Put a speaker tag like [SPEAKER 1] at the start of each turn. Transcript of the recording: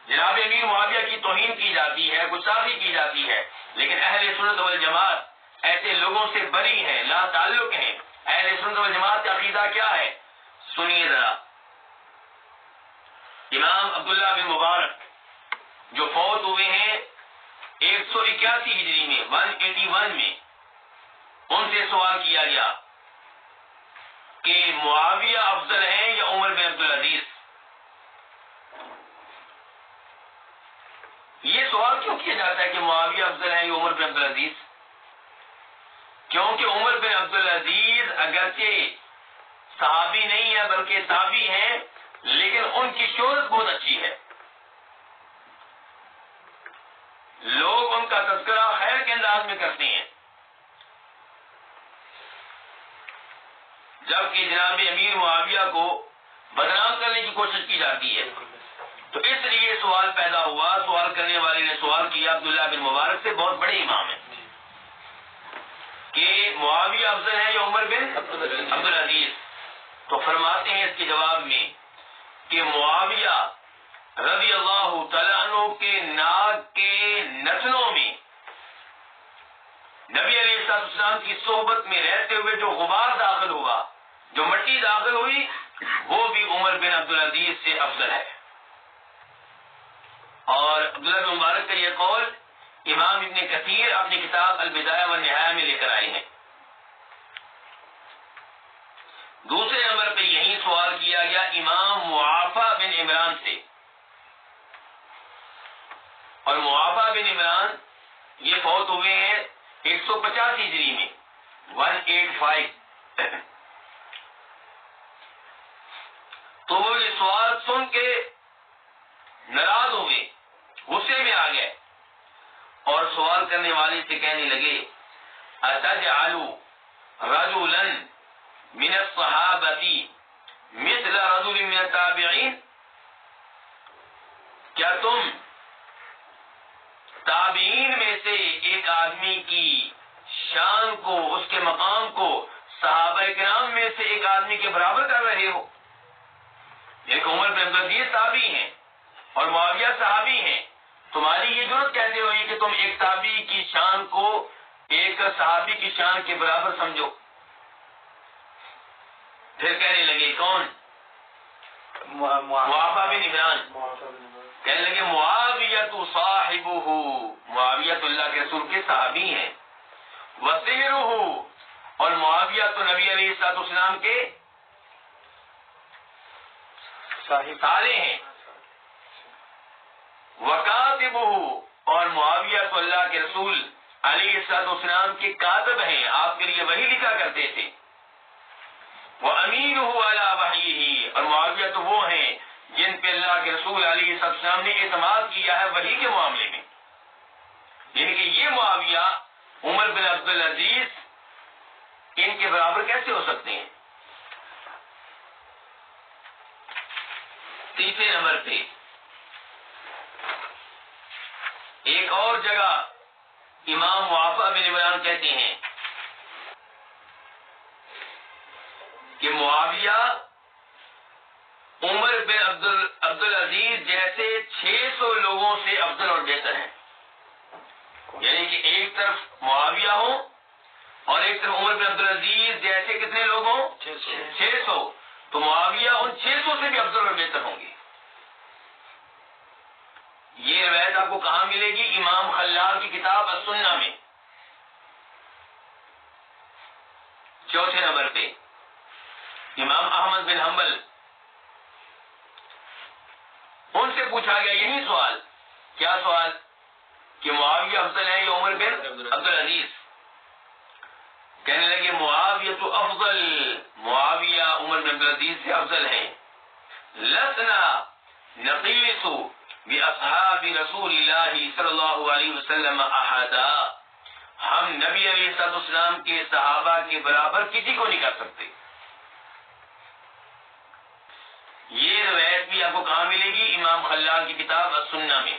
[SPEAKER 1] جناب امیر معاویہ کی توہین کی جاتی ہے، گستاخی کی جاتی ہے، لیکن اہل سنت والجماعت ایسے لوگوں سے بری ہیں، لا تعلق ہیں۔ اہل سنت والجماعت کا عقیدہ کیا ہے؟ سنیے ذرا، امام عبداللہ بن مبارک جو فوت ہوئے ہیں 181 ہجری میں، 181 میں، ان سے سوال کیا گیا کہ معاویہ افضل ہیں یا عمر بن عبدالعزیز؟ یہ سوال کیوں کیا جاتا ہے کہ معاویہ افضل ہیں یا عمر بن عبدالعزیز؟ کیونکہ عمر بن عبدالعزیز اگرچہ صحابی نہیں ہے بلکہ تابعی ہیں، لیکن ان کی شہرت بہت اچھی ہے، لوگ ان کا تذکرہ خیر کے انداز میں کرتے ہیں، جبکہ جناب امیر معاویہ کو بدنام کرنے کی کوشش کی جاتی ہے۔ تو اس لیے سوال پیدا ہوا، سوال کرنے والے نے سوال کیا عبداللہ بن مبارک سے، بہت بڑے امام ہیں، کہ معاویہ افضل ہے یا عمر بن عبدالعزیز؟ تو فرماتے ہیں اس کے جواب میں کہ معاویہ رضی اللہ تعالیٰ عنہ کے ناک کے نتنوں میں نبی علیہ السلام کی صحبت میں رہتے ہوئے جو غبار داخل ہوا، جو مٹی داخل ہوئی، وہ بھی عمر بن عبدالعزیز سے افضل ہے۔ اور عبداللہ بن مبارک کا یہ قول امام ابن کثیر اپنی کتاب البدایہ والنہایہ میں لے کر آئے ہیں۔ دوسرے نمبر پہ یہی سوال کیا گیا امام معافی بن عمران سے، اور معافی بن عمران یہ فوت ہوئے ہیں 150 ہجری میں، 185۔ تو وہ یہ سوال سن کے ناراض ہوئے، غصے میں آ گئے، اور سوال کرنے والے سے کہنے لگے اتجعل رجلا من الصحابة مثل رجل من التابعین، کیا تم تابعین میں سے ایک آدمی کی شان کو، اس کے مقام کو صحابہ کرام میں سے ایک آدمی کے برابر کر رہے ہو؟ ایک عمر بن عبدالعزیز تابعی ہیں اور معاویہ صحابی ہیں، تمہاری یہ جرأت کیسے ہوئی کہ تم ایک تابعی کی شان کو ایک صحابی کی شان کے برابر سمجھو؟ پھر کہنے لگے کون؟ معافی بن عمران کہنے لگے معاویۃ صاحبہ، معاویۃ اللہ کے رسول کے صحابی ہیں، وصیرہ، اور معاویہ تو نبی علیہ السلام کے سارے ہیں، وکاتبہ، اور معاویہ تو اللہ کے رسول علیہ السلام کے کاتب ہیں، آپ کے لیے وحی لکھا کرتے تھے، وامینہ علی وحیہ، اور معاویہ تو وہ ہیں جن پہ اللہ کے رسول علیہ السلام نے اعتماد کیا ہے وحی کے معاملے میں، یعنی کہ یہ معاویہ عمر بن عبدالعزیز ان کے برابر کیسے ہو سکتے ہیں؟ تیسرے نمبر پہ ایک اور جگہ امام معافی بن عمران کہتے ہیں کہ معاویہ عمر بن عبدالعزیز جیسے 600 لوگوں سے افضل اور بہتر ہیں، یعنی کہ ایک طرف معاویہ ہوں اور ایک طرف عمر بن عبدالعزیز جیسے کتنے لوگ ہوں؟ 600، تو معاویہ ان 600 سے بھی افضل اور بہتر ہوں گے۔ یہ روایت آپ کو کہاں ملے گی؟ امام خلال کی کتاب السنہ میں۔ چوتھے نمبر پہ امام احمد بن حنبل، ان سے پوچھا گیا یہی سوال، کیا سوال؟ کہ معاویہ افضل ہے یا عمر بن عبدالعزیز؟ کہنے لگے معاویہ تو افضل، معاویہ عمر بن عبدالعزیز سے افضل ہیں، لسنا نقیس باصحاب رسول اللہ صلی اللہ علیہ وسلم احدا، ہم نبی علیہ السلام کے صحابہ کے برابر کسی کو نہیں کر سکتے۔ یہ روایت بھی آپ کو کہاں ملے گی؟ امام خلال کی کتاب السنہ میں۔